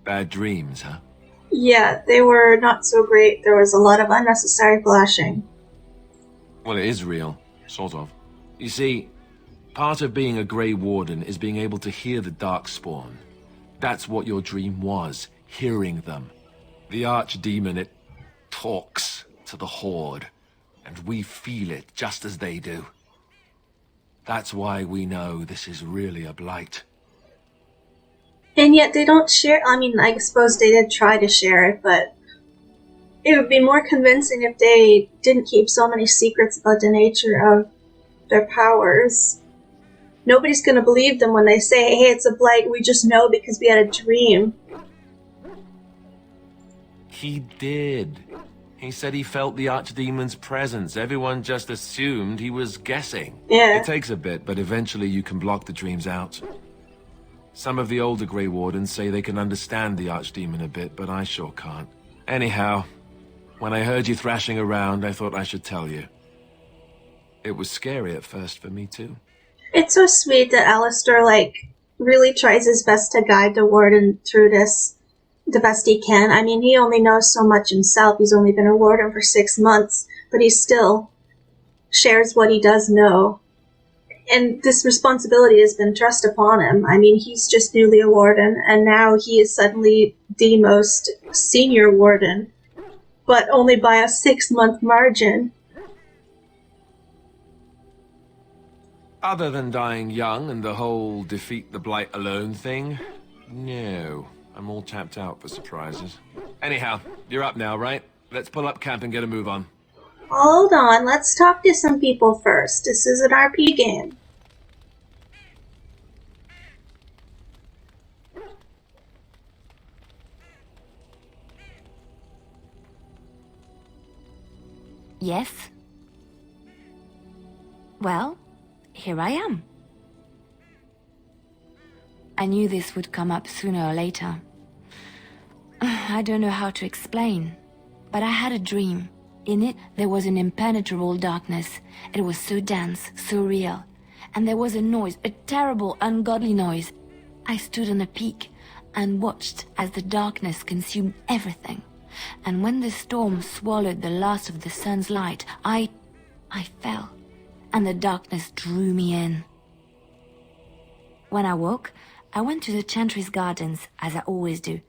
Bad dreams, huh? Yeah, they were not so great. There was a lot of unnecessary flashing. Well, it is real. Sort of. You see, part of being a Grey Warden is being able to hear the Darkspawn. That's what your dream was, hearing them. The Archdemon, it talks to the Horde, and we feel it just as they do. That's why we know this is really a blight. And yet they don't share. I mean, I suppose they did try to share it, but it would be more convincing if they didn't keep so many secrets about the nature of their powers. Nobody's going to believe them when they say, hey, it's a blight, we just know because we had a dream. He did. He said he felt the Archdemon's presence. Everyone just assumed he was guessing. Yeah. It takes a bit, but eventually you can block the dreams out. Some of the older Grey Wardens say they can understand the Archdemon a bit, but I sure can't. Anyhow, when I heard you thrashing around, I thought I should tell you. It was scary at first for me, too. It's so sweet that Alistair, really tries his best to guide the Warden through this the best he can. I mean, he only knows so much himself. He's only been a Warden for 6 months, but he still shares what he does know. And this responsibility has been thrust upon him. I mean, he's just newly a Warden, and now he is suddenly the most senior Warden, but only by a 6-month margin. Other than dying young and the whole defeat the Blight alone thing, no. I'm all tapped out for surprises. Anyhow, you're up now, right? Let's pull up camp and get a move on. Hold on, let's talk to some people first. This is an RP game. Yes? Well, here I am. I knew this would come up sooner or later. I don't know how to explain, but I had a dream. In it, there was an impenetrable darkness. It was so dense, so real. And there was a noise, a terrible, ungodly noise. I stood on a peak and watched as the darkness consumed everything. And when the storm swallowed the last of the sun's light, I fell, and the darkness drew me in. When I woke, I went to the Chantry's gardens, as I always do.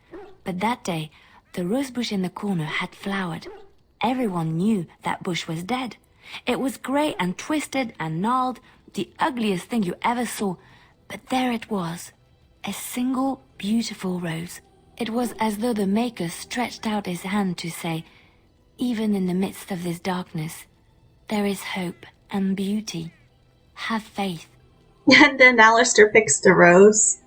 But that day, the rosebush in the corner had flowered. Everyone knew that bush was dead. It was grey and twisted and gnarled, the ugliest thing you ever saw. But there it was, a single beautiful rose. It was as though the Maker stretched out his hand to say, even in the midst of this darkness, there is hope and beauty. Have faith. And then Alistair picks the rose.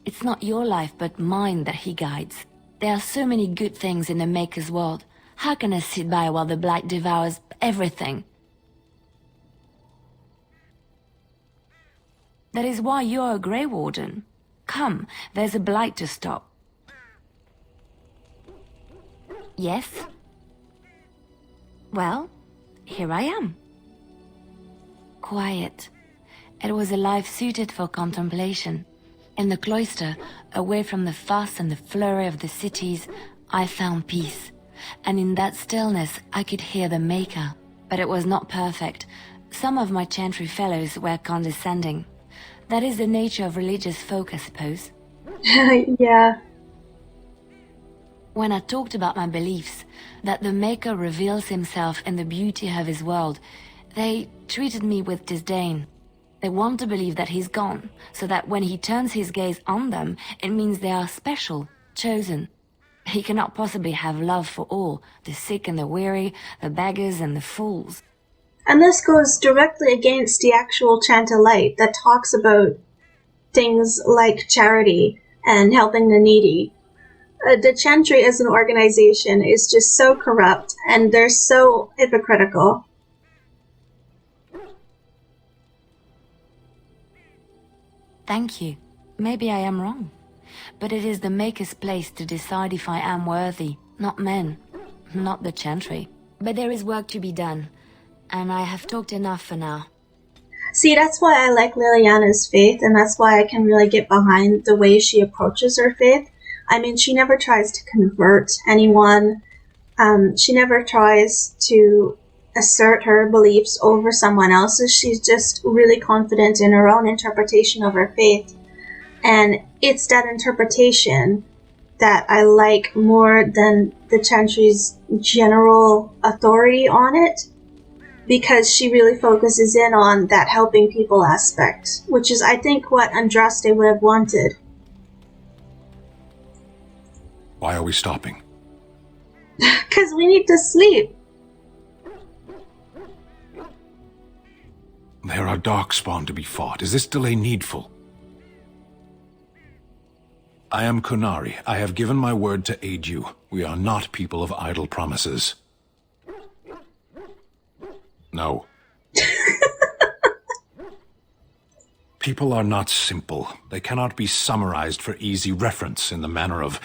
It's not your life but mine that he guides. There are so many good things in the Maker's world. How can I sit by while the Blight devours everything? That is why you're a Grey Warden. Come, there's a Blight to stop. Yes? Well, here I am. Quiet. It was a life suited for contemplation. In the cloister, away from the fuss and the flurry of the cities, I found peace. And in that stillness, I could hear the Maker. But it was not perfect. Some of my Chantry fellows were condescending. That is the nature of religious folk, I suppose. Yeah. When I talked about my beliefs, that the Maker reveals himself in the beauty of his world, they treated me with disdain. They want to believe that he's gone, so that when he turns his gaze on them, it means they are special, chosen. He cannot possibly have love for all, the sick and the weary, the beggars and the fools. And this goes directly against the actual Chantolite that talks about things like charity and helping the needy. The Chantry as an organization is just so corrupt, and they're so hypocritical. Thank you. Maybe I am wrong. But it is the Maker's place to decide if I am worthy, not men, not the Chantry. But there is work to be done, and I have talked enough for now. See, that's why I like Leliana's faith, and that's why I can really get behind the way she approaches her faith. I mean, she never tries to convert anyone. She never tries to assert her beliefs over someone else's. She's just really confident in her own interpretation of her faith. And it's that interpretation that I like more than the Chantry's general authority on it, because she really focuses in on that helping people aspect, which is, I think, what Andraste would have wanted. Why are we stopping? Because we need to sleep. There are darkspawn to be fought. Is this delay needful? I am Kunari. I have given my word to aid you. We are not people of idle promises. No. People are not simple. They cannot be summarized for easy reference in the manner of,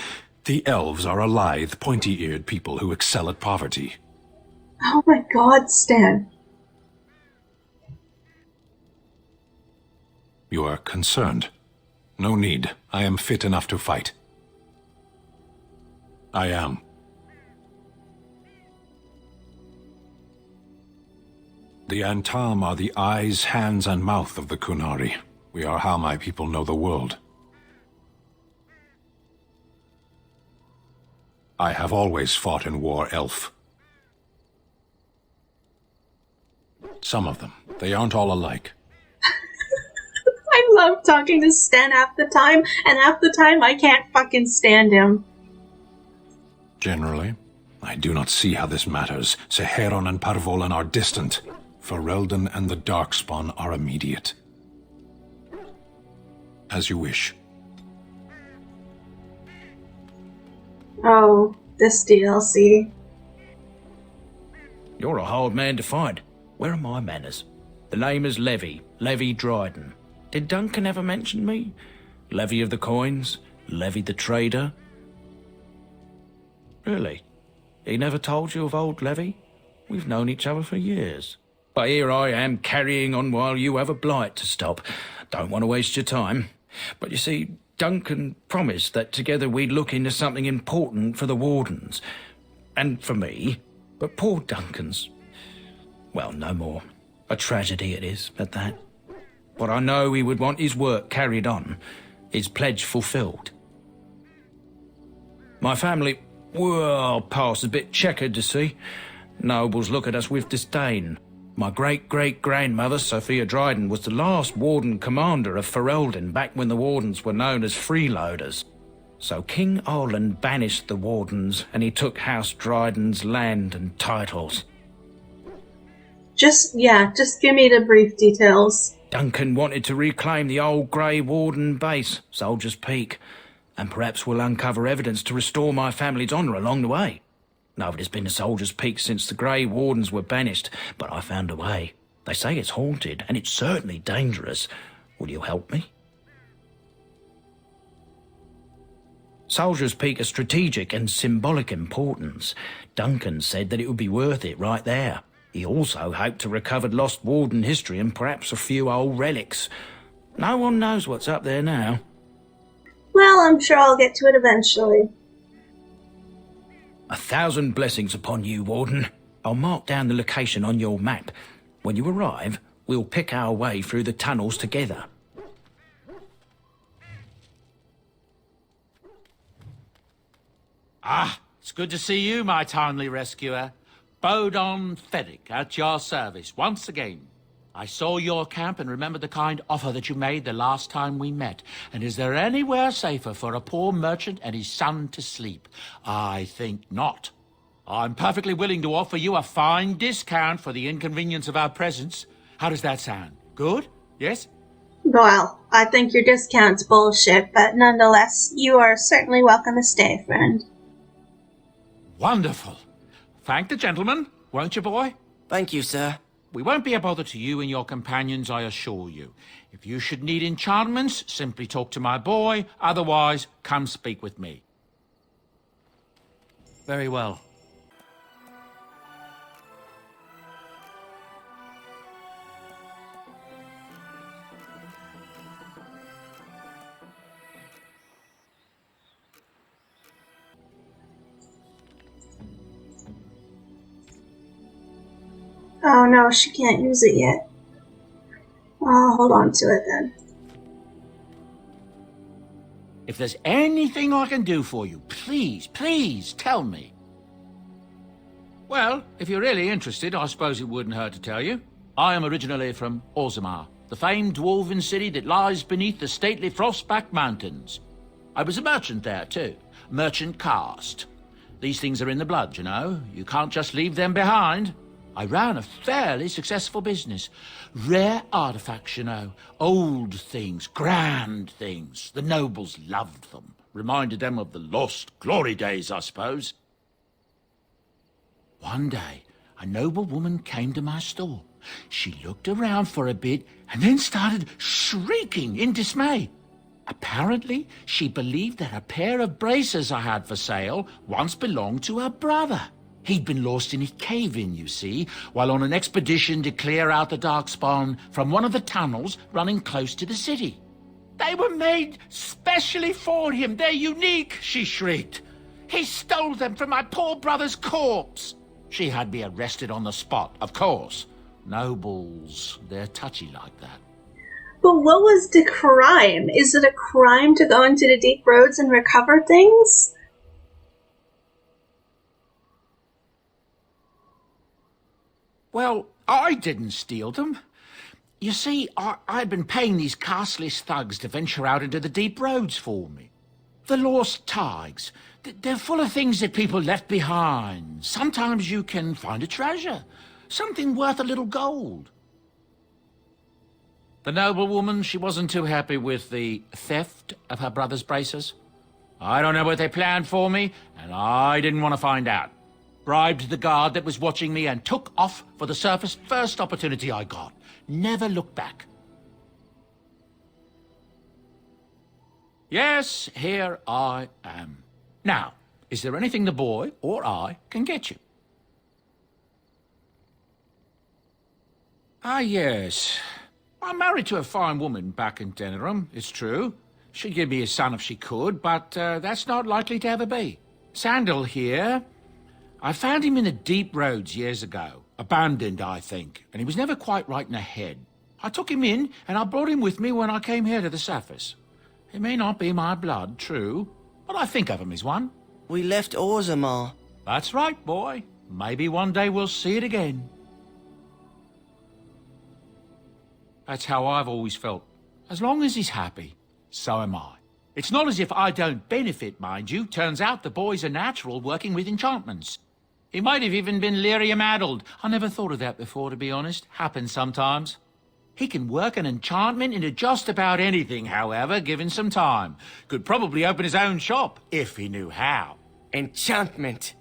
the elves are a lithe, pointy-eared people who excel at poverty. Oh my god, Sten. You are concerned. No need. I am fit enough to fight. I am. The Antam are the eyes, hands, and mouth of the Kunari. We are how my people know the world. I have always fought in war, elf. Some of them. They aren't all alike. I love talking to Sten half the time, and half the time I can't fucking stand him. Generally, I do not see how this matters. Seheron and Parvolan are distant. Ferelden and the Darkspawn are immediate. As you wish. Oh, this DLC. You're a hard man to find. Where are my manners? The name is Levy Dryden. Did Duncan ever mention me? Levy of the coins? Levy the trader? Really? He never told you of old Levy? We've known each other for years. But here I am carrying on while you have a blight to stop. Don't want to waste your time. But you see, Duncan promised that together we'd look into something important for the Wardens. And for me. But poor Duncan's... well, no more. A tragedy it is, at that. But I know he would want his work carried on. His pledge fulfilled. My family... well, past a bit checkered to see. Nobles look at us with disdain. My great-great-grandmother, Sophia Dryden, was the last Warden commander of Ferelden back when the Wardens were known as freeloaders. So King Olin banished the Wardens, and he took House Dryden's land and titles. Just give me the brief details. Duncan wanted to reclaim the old Grey Warden base, Soldier's Peak, and perhaps we'll uncover evidence to restore my family's honour along the way. Nobody's been to Soldier's Peak since the Grey Wardens were banished, but I found a way. They say it's haunted, and it's certainly dangerous. Will you help me? Soldier's Peak has strategic and symbolic importance. Duncan said that it would be worth it right there. He also hoped to recover lost Warden history and perhaps a few old relics. No one knows what's up there now. Well, I'm sure I'll get to it eventually. 1,000 blessings upon you, Warden. I'll mark down the location on your map. When you arrive, we'll pick our way through the tunnels together. Ah, it's good to see you, my timely rescuer. Bodan at your service once again. I saw your camp and remembered the kind offer that you made the last time we met. And is there anywhere safer for a poor merchant and his son to sleep? I think not. I'm perfectly willing to offer you a fine discount for the inconvenience of our presence. How does that sound? Good? Yes? Well, I think your discount's bullshit, but nonetheless, you are certainly welcome to stay, friend. Wonderful. Thank the gentleman, won't you, boy? Thank you, sir. We won't be a bother to you and your companions, I assure you. If you should need enchantments, simply talk to my boy. Otherwise, come speak with me. Very well. Oh no, she can't use it yet. I'll hold on to it then. If there's anything I can do for you, please, please tell me. Well, if you're really interested, I suppose it wouldn't hurt to tell you. I am originally from Orzammar, the famed dwarven city that lies beneath the stately Frostback Mountains. I was a merchant there, too. Merchant caste. These things are in the blood, you know. You can't just leave them behind. I ran a fairly successful business. Rare artifacts, you know. Old things, grand things. The nobles loved them. Reminded them of the lost glory days, I suppose. One day, a noble woman came to my store. She looked around for a bit and then started shrieking in dismay. Apparently, she believed that a pair of braces I had for sale once belonged to her brother. He'd been lost in a cave-in, you see, while on an expedition to clear out the Darkspawn from one of the tunnels running close to the city. They were made specially for him. They're unique, she shrieked. He stole them from my poor brother's corpse. She had me arrested on the spot, of course. Nobles, they're touchy like that. But what was the crime? Is it a crime to go into the deep roads and recover things? Well, I didn't steal them. You see, I'd been paying these castless thugs to venture out into the deep roads for me. The lost tigers, they're full of things that people left behind. Sometimes you can find a treasure, something worth a little gold. The noblewoman, she wasn't too happy with the theft of her brother's braces. I don't know what they planned for me, and I didn't want to find out. Bribed the guard that was watching me and took off for the surface first opportunity I got. Never looked back. Yes, here I am. Now, is there anything the boy or I can get you? Ah, yes. I'm married to a fine woman back in Denerim, it's true. She'd give me a son if she could, but that's not likely to ever be. Sandal here. I found him in the deep roads years ago. Abandoned, I think, and he was never quite right in the head. I took him in, and I brought him with me when I came here to the surface. He may not be my blood, true, but I think of him as one. We left Orzammar. That's right, boy. Maybe one day we'll see it again. That's how I've always felt. As long as he's happy, so am I. It's not as if I don't benefit, mind you. Turns out the boy's a natural working with enchantments. He might have even been lyrium-addled. I never thought of that before, to be honest. Happens sometimes. He can work an enchantment into just about anything, however, given some time. Could probably open his own shop, if he knew how. Enchantment.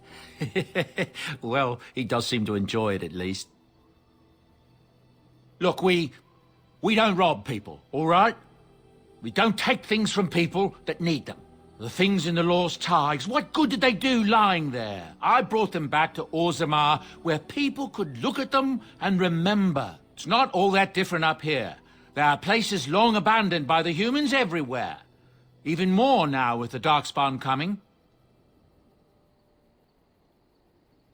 Well, he does seem to enjoy it, at least. Look, we don't rob people, all right? We don't take things from people that need them. The things in the lost tigers, what good did they do lying there? I brought them back to Orzammar, where people could look at them and remember. It's not all that different up here. There are places long abandoned by the humans everywhere. Even more now with the Darkspawn coming.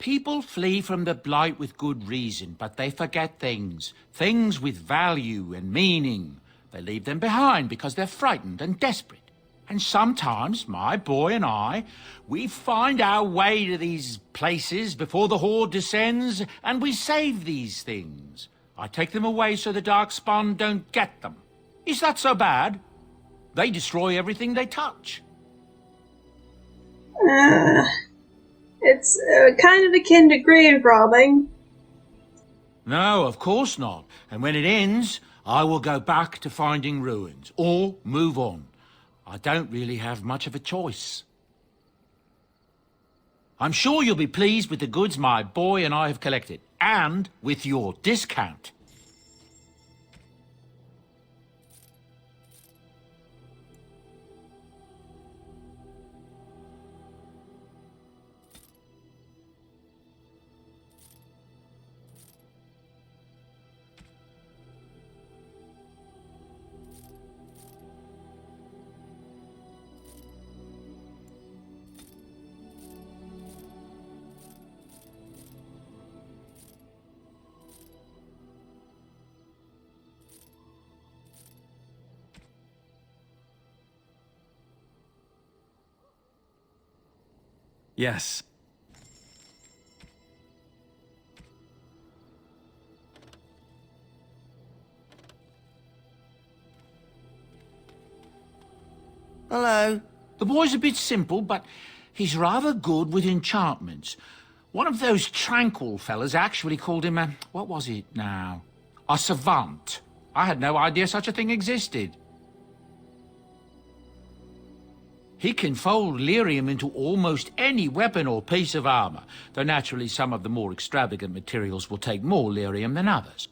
People flee from the Blight with good reason, but they forget things. Things with value and meaning. They leave them behind because they're frightened and desperate. And sometimes, my boy and I, we find our way to these places before the Horde descends, and we save these things. I take them away so the Darkspawn don't get them. Is that so bad? They destroy everything they touch. It's kind of akin to grave robbing. No, of course not. And when it ends, I will go back to finding ruins, or move on. I don't really have much of a choice. I'm sure you'll be pleased with the goods my boy and I have collected, and with your discount. Yes. Hello. The boy's a bit simple, but he's rather good with enchantments. One of those tranquil fellas actually called him a... what was it now? A savant. I had no idea such a thing existed. He can fold lyrium into almost any weapon or piece of armor, though naturally some of the more extravagant materials will take more lyrium than others.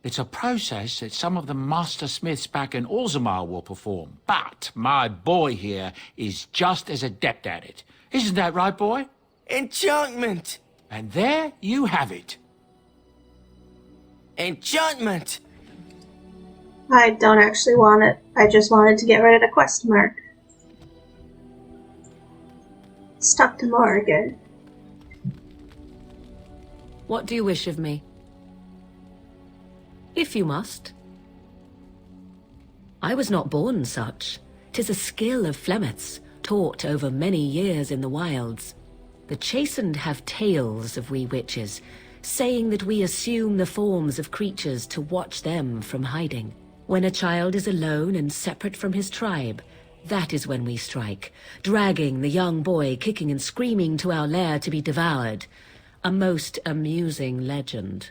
It's a process that some of the master smiths back in Orzammar will perform, but my boy here is just as adept at it. Isn't that right, boy? Enchantment! And there you have it. Enchantment! I don't actually want it. I just wanted to get rid of the quest mark. Stuck to Morrigan. What do you wish of me? If you must. I was not born such. 'Tis a skill of Flemeth's, taught over many years in the wilds. The chastened have tales of we witches, saying that we assume the forms of creatures to watch them from hiding. When a child is alone and separate from his tribe, that is when we strike, dragging the young boy kicking and screaming to our lair to be devoured. A most amusing legend.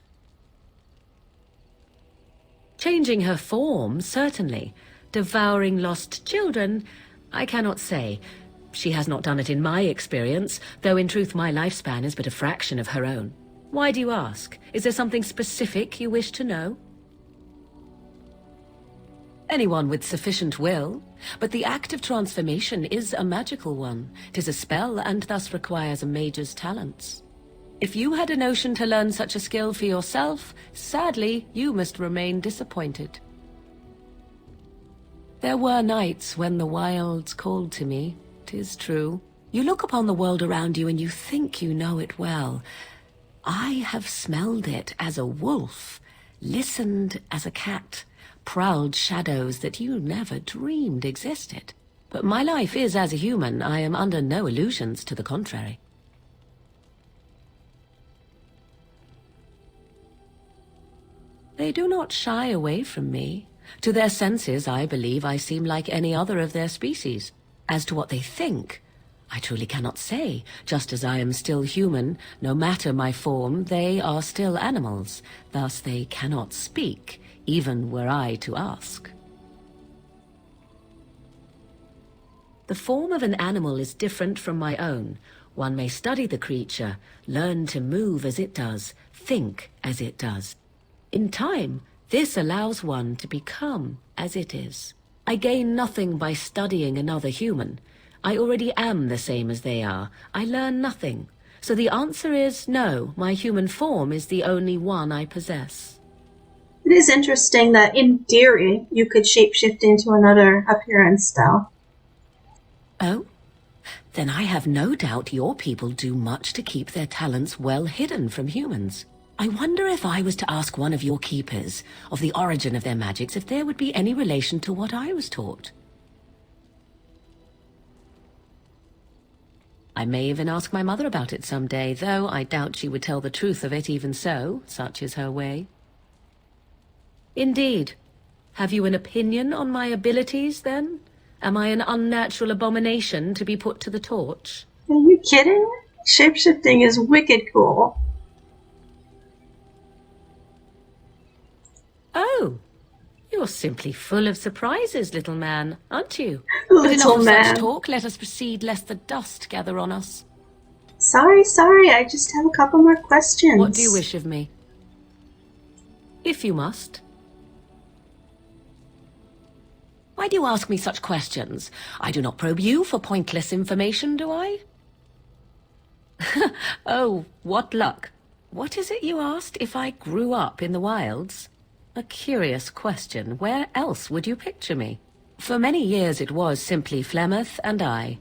Changing her form, certainly. Devouring lost children, I cannot say. She has not done it in my experience, though in truth my lifespan is but a fraction of her own. Why do you ask? Is there something specific you wish to know? Anyone with sufficient will, but the act of transformation is a magical one. 'Tis a spell and thus requires a mage's talents. If you had a notion to learn such a skill for yourself, sadly, you must remain disappointed. There were nights when the wilds called to me, 'tis true. You look upon the world around you and you think you know it well. I have smelled it as a wolf, listened as a cat, prowled shadows that you never dreamed existed. But my life is as a human. I am under no illusions to the contrary. They do not shy away from me. To their senses, I believe I seem like any other of their species. As to what they think, I truly cannot say. Just as I am still human, no matter my form, they are still animals. Thus they cannot speak, even were I to ask. The form of an animal is different from my own. One may study the creature, learn to move as it does, think as it does. In time, this allows one to become as it is. I gain nothing by studying another human. I already am the same as they are. I learn nothing. So the answer is no, my human form is the only one I possess. It is interesting that, in theory, you could shapeshift into another appearance, though. Oh? Then I have no doubt your people do much to keep their talents well hidden from humans. I wonder if I was to ask one of your keepers of the origin of their magics, if there would be any relation to what I was taught. I may even ask my mother about it someday, though I doubt she would tell the truth of it even so. Such is her way. Indeed. Have you an opinion on my abilities, then? Am I an unnatural abomination to be put to the torch? Are you kidding? Shapeshifting is wicked cool. Oh, you're simply full of surprises, little man, aren't you? But enough Little of man. such talk. Let us proceed, lest the dust gather on us. Sorry, I just have a couple more questions. What do you wish of me? If you must. Why do you ask me such questions? I do not probe you for pointless information, do I? Oh, what luck. What is it you asked? If I grew up in the wilds? A curious question. Where else would you picture me? For many years it was simply Flemeth and I.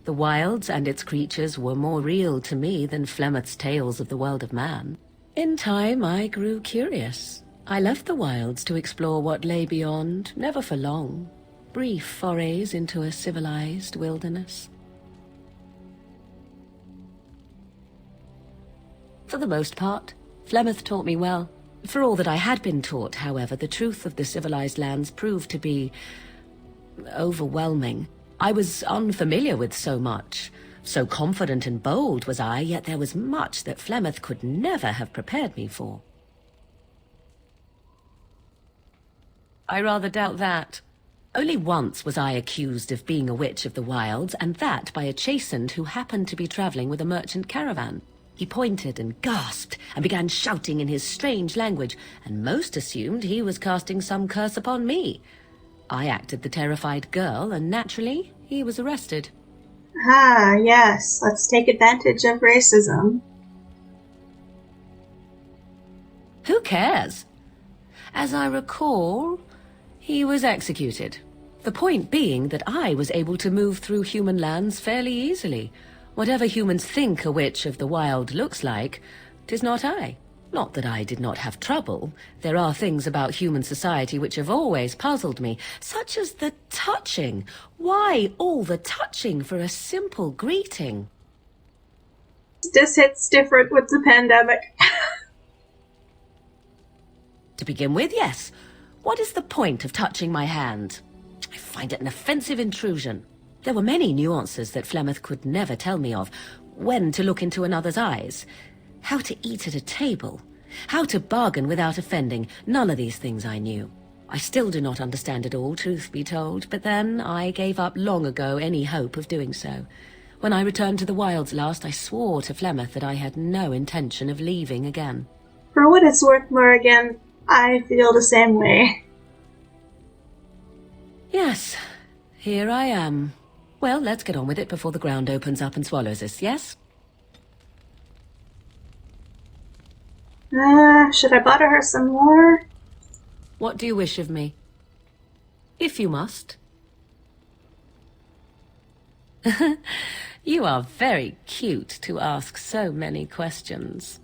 The wilds and its creatures were more real to me than Flemeth's tales of the world of man. In time I grew curious. I left the wilds to explore what lay beyond, never for long. Brief forays into a civilized wilderness. For the most part, Flemeth taught me well. For all that I had been taught, however, the truth of the civilized lands proved to be overwhelming. I was unfamiliar with so much. So confident and bold was I, yet there was much that Flemeth could never have prepared me for. I rather doubt that. Only once was I accused of being a witch of the wilds, and that by a chastened who happened to be traveling with a merchant caravan. He pointed and gasped, and began shouting in his strange language, and most assumed he was casting some curse upon me. I acted the terrified girl, and naturally, he was arrested. Ah, yes. Let's take advantage of racism. Who cares? As I recall, he was executed. The point being that I was able to move through human lands fairly easily. Whatever humans think a witch of the wild looks like, 'tis not I. Not that I did not have trouble. There are things about human society which have always puzzled me, such as the touching. Why all the touching for a simple greeting? This hits different with the pandemic. To begin with, yes. What is the point of touching my hand? I find it an offensive intrusion. There were many nuances that Flemeth could never tell me of. When to look into another's eyes. How to eat at a table. How to bargain without offending. None of these things I knew. I still do not understand it all, truth be told, but then I gave up long ago any hope of doing so. When I returned to the wilds last, I swore to Flemeth that I had no intention of leaving again. For what it's worth, Morrigan, I feel the same way. Yes, here I am. Well, let's get on with it before the ground opens up and swallows us, yes? Should I butter her some more? What do you wish of me? If you must. You are very cute to ask so many questions.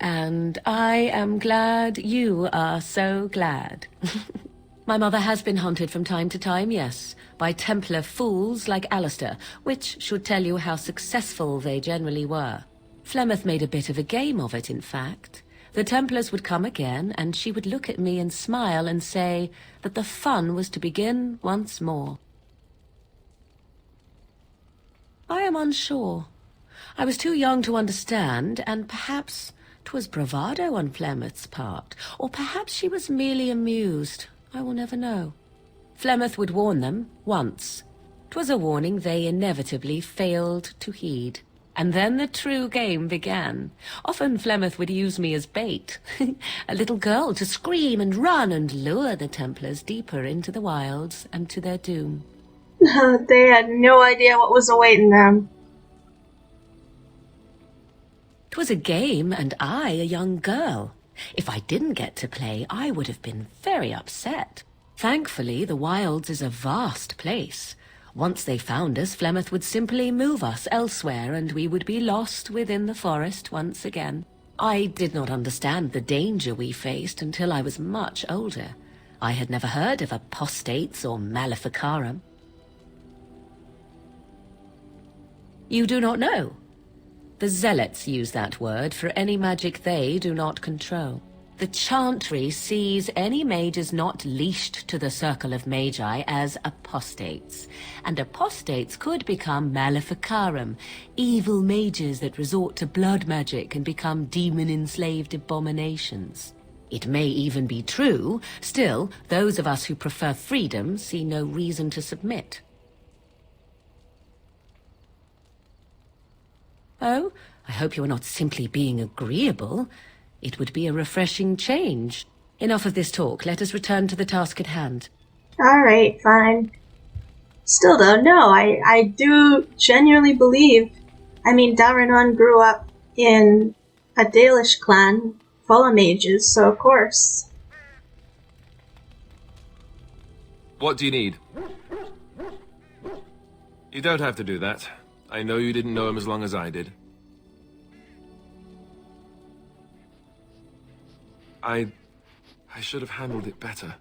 And I am glad you are so glad. My mother has been hunted from time to time, yes, by Templar fools like Alistair, which should tell you how successful they generally were. Flemeth made a bit of a game of it, in fact. The Templars would come again, and she would look at me and smile and say that the fun was to begin once more. I am unsure. I was too young to understand, and perhaps 'twas bravado on Flemeth's part, or perhaps she was merely amused. I will never know. Flemeth would warn them, once. 'Twas a warning they inevitably failed to heed. And then the true game began. Often Flemeth would use me as bait. A little girl to scream and run and lure the Templars deeper into the wilds and to their doom. They had no idea what was awaiting them. 'Twas a game, and I a young girl. If I didn't get to play, I would have been very upset. Thankfully, the wilds is a vast place. Once they found us, Flemeth would simply move us elsewhere, and we would be lost within the forest once again. I did not understand the danger we faced until I was much older. I had never heard of apostates or maleficarum. You do not know? The Zealots use that word for any magic they do not control. The Chantry sees any mages not leashed to the circle of magi as apostates. And apostates could become maleficarum, evil mages that resort to blood magic and become demon-enslaved abominations. It may even be true, still, those of us who prefer freedom see no reason to submit. Oh, I hope you are not simply being agreeable. It would be a refreshing change. Enough of this talk. Let us return to the task at hand. Alright, fine. Still though, no, I do genuinely believe. I mean, Darinon grew up in a Dalish clan full of mages, so of course. What do you need? You don't have to do that. I know you didn't know him as long as I did. I should have handled it better.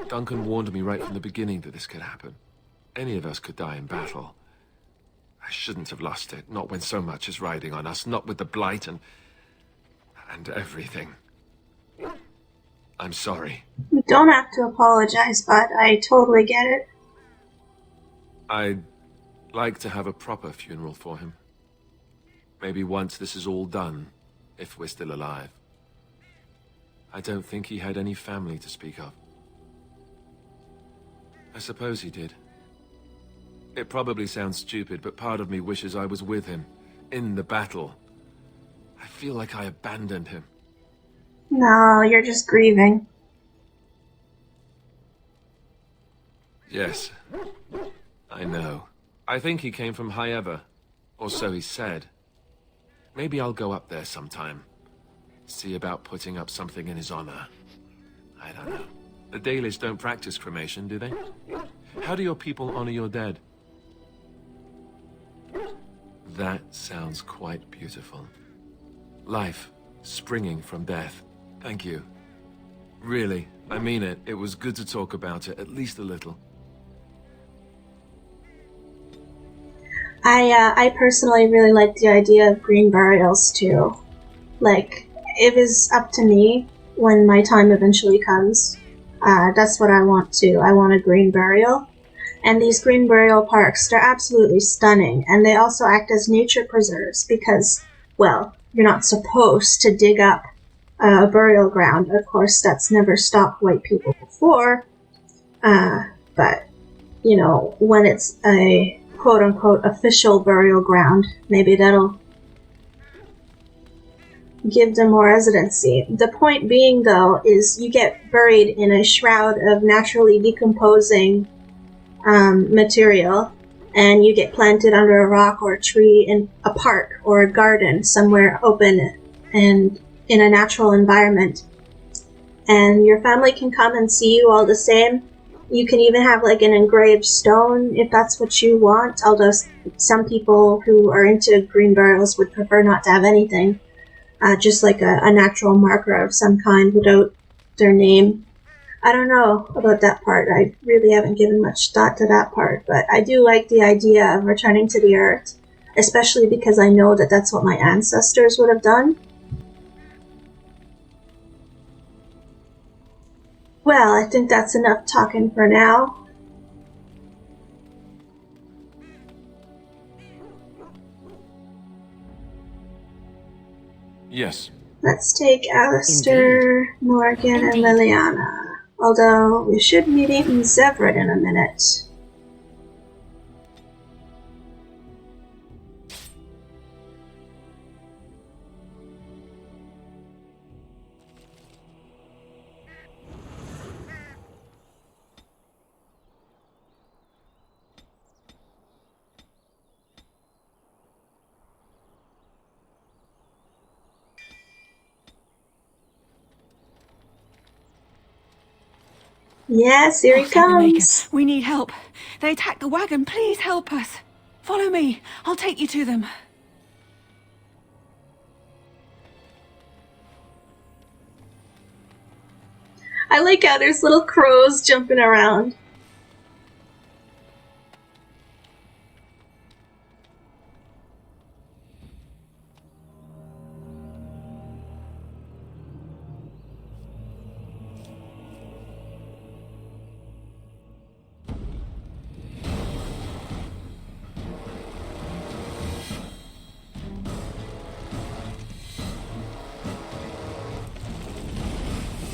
Duncan warned me right from the beginning that this could happen. Any of us could die in battle. I shouldn't have lost it, not when so much is riding on us, not with the blight and everything. I'm sorry. You don't have to apologize, bud. I totally get it. I'd like to have a proper funeral for him. Maybe once this is all done, if we're still alive. I don't think he had any family to speak of. I suppose he did. It probably sounds stupid, but part of me wishes I was with him, in the battle. I feel like I abandoned him. No, you're just grieving. Yes, I know. I think he came from High Ever, or so he said. Maybe I'll go up there sometime. See about putting up something in his honor. I don't know. The Dalish don't practice cremation, do they? How do your people honor your dead? That sounds quite beautiful. Life springing from death. Thank you. Really, I mean it. It was good to talk about it, at least a little. I personally really like the idea of green burials too. Like, it is up to me when my time eventually comes. That's what I want too. I want a green burial. And these green burial parks, they're absolutely stunning. And they also act as nature preserves because, well, you're not supposed to dig up a burial ground. Of course, that's never stopped white people before. But, you know, when it's a quote-unquote official burial ground, maybe that'll give them more residency. The point being, though, is you get buried in a shroud of naturally decomposing material, and you get planted under a rock or a tree in a park or a garden somewhere open and in a natural environment. And your family can come and see you all the same. You can even have like an engraved stone if that's what you want, although some people who are into green burials would prefer not to have anything. Just like a natural marker of some kind without their name. I don't know about that part. I really haven't given much thought to that part, but I do like the idea of returning to the earth, especially because I know that that's what my ancestors would have done. Well, I think that's enough talking for now. Yes. Let's take Alistair, Morrigan, and Leliana. Although, we should meet in Zevran in a minute. Yes, here he comes. We need help. They attacked the wagon. Please help us. Follow me. I'll take you to them. I like how there's little crows jumping around.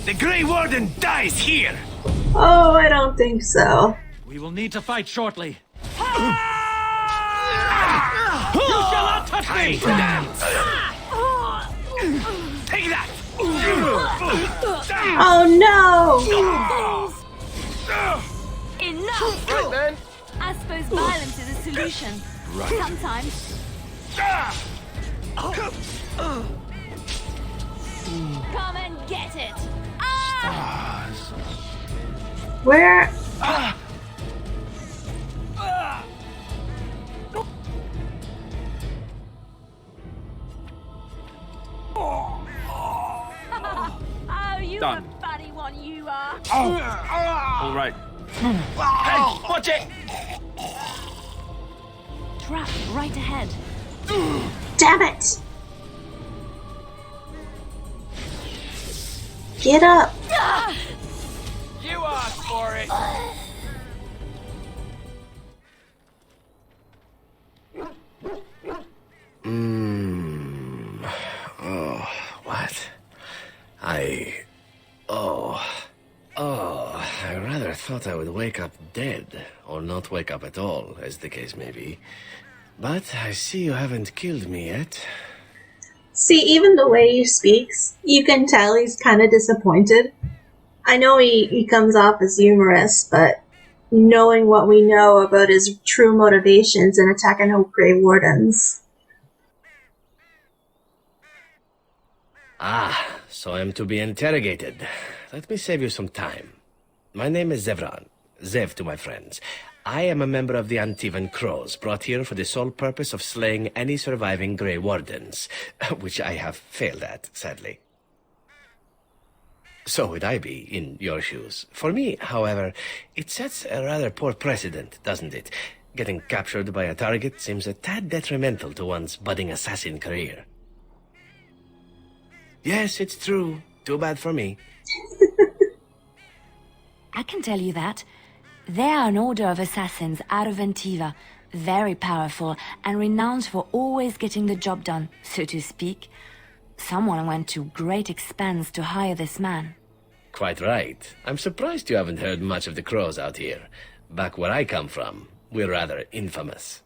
The Grey Warden dies here! Oh, I don't think so. We will need to fight shortly. You shall not touch me! Take that! Oh no! Enough! Right, man. I suppose violence is a solution. Right. Sometimes. Come and get it! Where? Oh, you Done. a funny one you are. All right. Hey, watch it! Trap right ahead. Damn it! Get up! You asked for it! Oh, what? I rather thought I would wake up dead, or not wake up at all, as the case may be. But I see you haven't killed me yet. See, even the way he speaks, you can tell he's kind of disappointed. I know he comes off as humorous, but knowing what we know about his true motivations in attacking Grey Wardens. Ah, so I'm to be interrogated. Let me save you some time. My name is Zevran. Zev to my friends. I am a member of the Antivan Crows, brought here for the sole purpose of slaying any surviving Grey Wardens, which I have failed at, sadly. So would I be in your shoes. For me, however, it sets a rather poor precedent, doesn't it? Getting captured by a target seems a tad detrimental to one's budding assassin career. Yes, it's true. Too bad for me. I can tell you that. They are an order of assassins out of Antiva, very powerful and renowned for always getting the job done, so to speak. Someone went to great expense to hire this man. Quite right. I'm surprised you haven't heard much of the Crows out here. Back where I come from, we're rather infamous.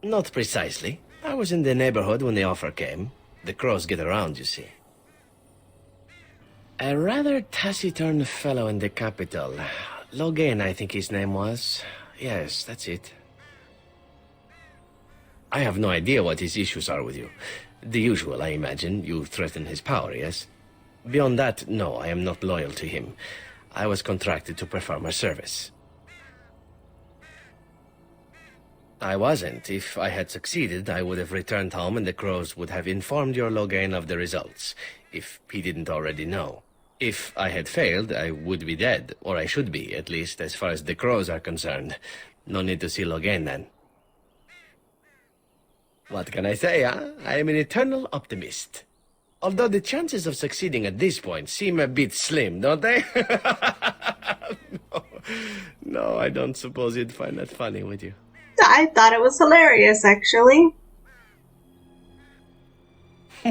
Not precisely. I was in the neighborhood when the offer came. The Crows get around, you see. A rather taciturn fellow in the capital. Logan, I think his name was. Yes, that's it. I have no idea what his issues are with you. The usual, I imagine. You threaten his power, yes? Beyond that, no, I am not loyal to him. I was contracted to perform a service. I wasn't. If I had succeeded, I would have returned home and the Crows would have informed your Logan of the results, if he didn't already know. If I had failed, I would be dead, or I should be, at least as far as the Crows are concerned. No need to see Logan then. What can I say, huh? I am an eternal optimist. Although the chances of succeeding at this point seem a bit slim, don't they? No, I don't suppose you'd find that funny, would you? I thought it was hilarious, actually.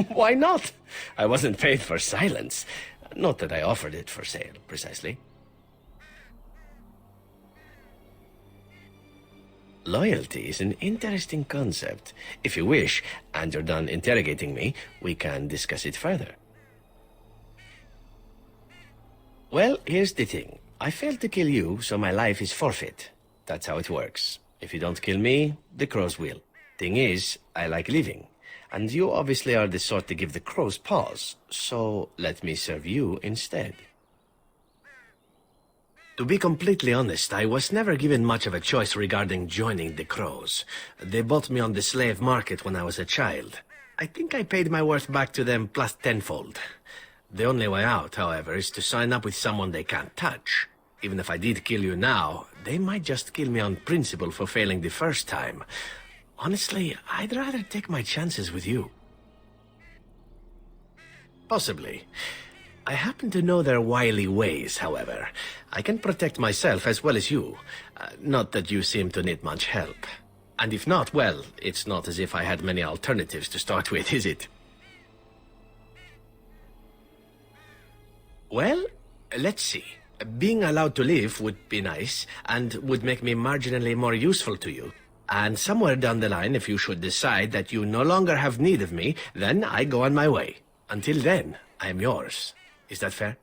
Why not? I wasn't paid for silence. Not that I offered it for sale, precisely. Loyalty is an interesting concept. If you wish, and you're done interrogating me, we can discuss it further. Well, here's the thing. I failed to kill you, so my life is forfeit. That's how it works. If you don't kill me, the Crows will. Thing is, I like living. And you obviously are the sort to give the Crows pause. So, let me serve you instead. To be completely honest, I was never given much of a choice regarding joining the Crows. They bought me on the slave market when I was a child. I think I paid my worth back to them plus tenfold. The only way out, however, is to sign up with someone they can't touch. Even if I did kill you now, they might just kill me on principle for failing the first time. Honestly, I'd rather take my chances with you. Possibly. I happen to know their wily ways, however. I can protect myself as well as you. Not that you seem to need much help. And if not, well, it's not as if I had many alternatives to start with, is it? Well, let's see. Being allowed to live would be nice, and would make me marginally more useful to you. And somewhere down the line, if you should decide that you no longer have need of me, then I go on my way. Until then, I am yours. Is that fair?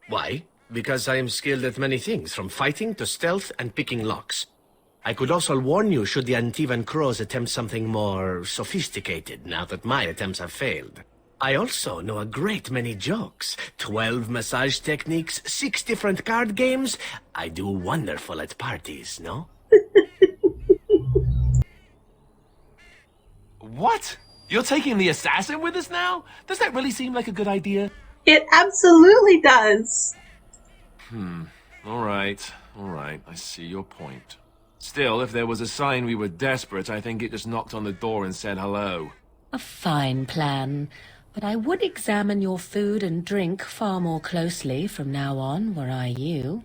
Why? Because I am skilled at many things, from fighting to stealth and picking locks. I could also warn you should the Antivan Crows attempt something more sophisticated, now that my attempts have failed. I also know a great many jokes. 12 massage techniques, 6 different card games. I do wonderful at parties, no? What? You're taking the assassin with us now? Does that really seem like a good idea? It absolutely does. All right. I see your point. Still, if there was a sign we were desperate, I think it just knocked on the door and said hello. A fine plan, but I would examine your food and drink far more closely from now on, were I you.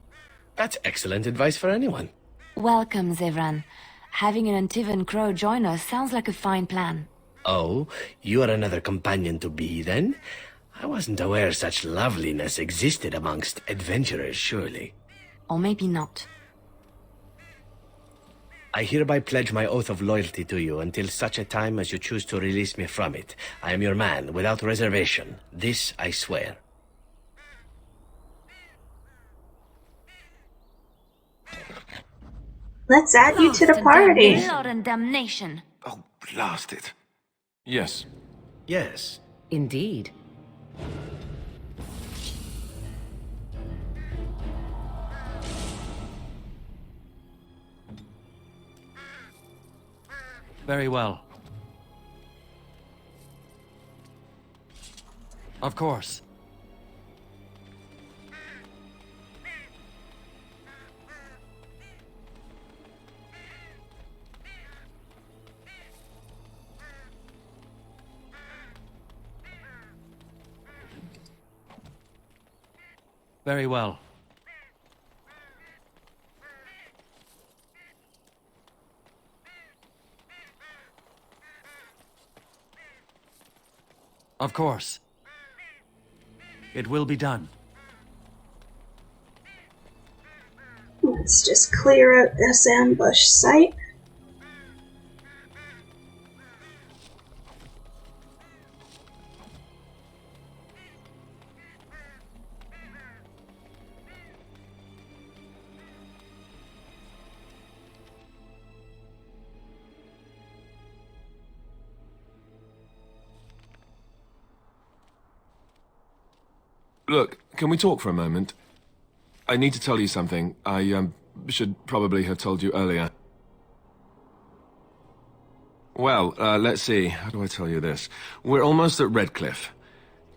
That's excellent advice for anyone. Welcome, Zevran. Having an Antivan Crow join us sounds like a fine plan. Oh, you are another companion to be, then? I wasn't aware such loveliness existed amongst adventurers, surely. Or maybe not. I hereby pledge my oath of loyalty to you until such a time as you choose to release me from it. I am your man, without reservation. This I swear. Let's add you to the Lost and party. damned, blood and damnation. Oh, blast it. Yes. Yes. Indeed. Very well. Of course. Very well. Of course. It will be done. Let's just clear out this ambush site. Look, can we talk for a moment? I need to tell you something. I, should probably have told you earlier. Well, let's see. How do I tell you this? We're almost at Redcliffe.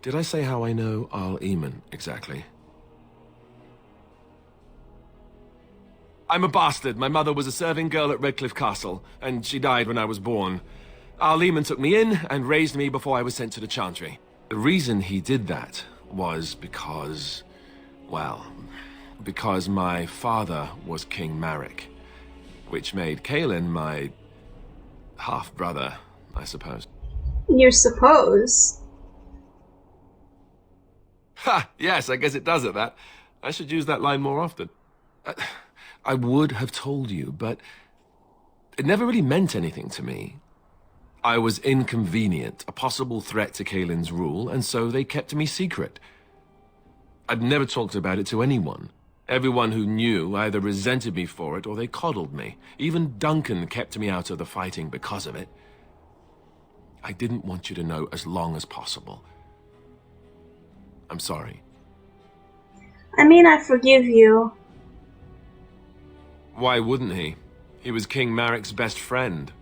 Did I say how I know Al Eamon exactly? I'm a bastard. My mother was a serving girl at Redcliffe Castle, and she died when I was born. Al Eamon took me in and raised me before I was sent to the Chantry. The reason he did that was because, well, because my father was King Marek, which made Kaelin my half-brother, I suppose. You suppose? Ha! Yes, I guess it does at that. I should use that line more often. I would have told you, but it never really meant anything to me. I was inconvenient, a possible threat to Kaelin's rule, and so they kept me secret. I'd never talked about it to anyone. Everyone who knew either resented me for it or they coddled me. Even Duncan kept me out of the fighting because of it. I didn't want you to know as long as possible. I'm sorry. I mean, I forgive you. Why wouldn't he? He was King Marek's best friend.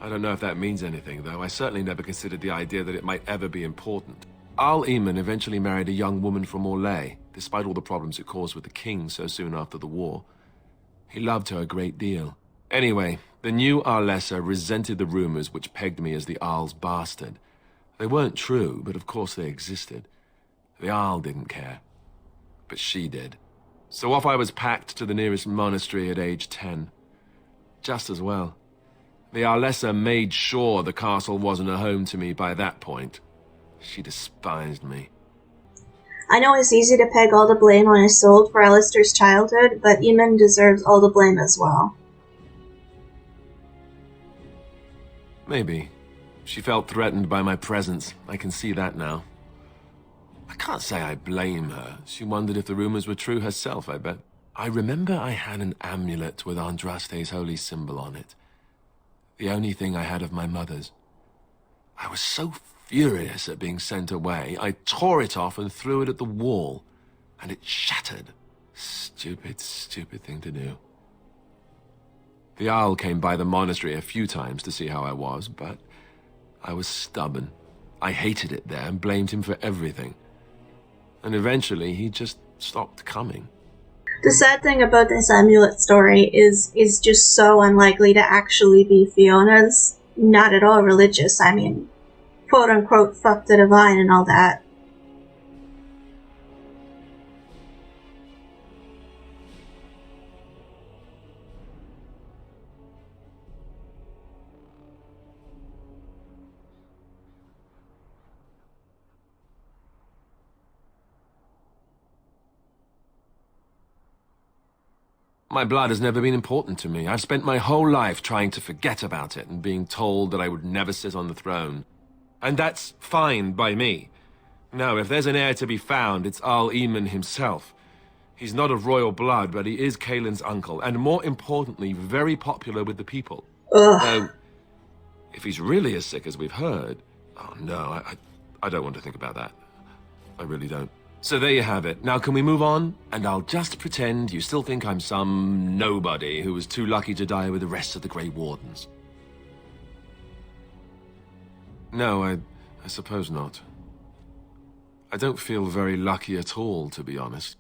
I don't know if that means anything, though. I certainly never considered the idea that it might ever be important. Al Eamon eventually married a young woman from Orlais, despite all the problems it caused with the king so soon after the war. He loved her a great deal. Anyway, the new Arlessa resented the rumors which pegged me as the Arl's bastard. They weren't true, but of course they existed. The Arl didn't care, but she did. So off I was packed to the nearest monastery at age 10. Just as well. The Arlessa made sure the castle wasn't a home to me by that point. She despised me. I know it's easy to peg all the blame on Isolde for Alistair's childhood, but Eamon deserves all the blame as well. Maybe. She felt threatened by my presence. I can see that now. I can't say I blame her. She wondered if the rumors were true herself, I bet. I remember I had an amulet with Andraste's holy symbol on it. The only thing I had of my mother's. I was so furious at being sent away, I tore it off and threw it at the wall, and it shattered. Stupid, stupid thing to do. The Owl came by the monastery a few times to see how I was, but I was stubborn. I hated it there and blamed him for everything. And eventually, he just stopped coming. The sad thing about this amulet story is just so unlikely to actually be Fiona's. Not at all religious. I mean, quote-unquote, fuck the divine and all that. My blood has never been important to me. I've spent my whole life trying to forget about it and being told that I would never sit on the throne. And that's fine by me. No, if there's an heir to be found, it's Al-Eamon himself. He's not of royal blood, but he is Kaelin's uncle, and more importantly, very popular with the people. Ugh. Though, if he's really as sick as we've heard... Oh, no, I don't want to think about that. I really don't. So there you have it. Now can we move on? And I'll just pretend you still think I'm some nobody who was too lucky to die with the rest of the Grey Wardens. No, I suppose not. I don't feel very lucky at all, to be honest.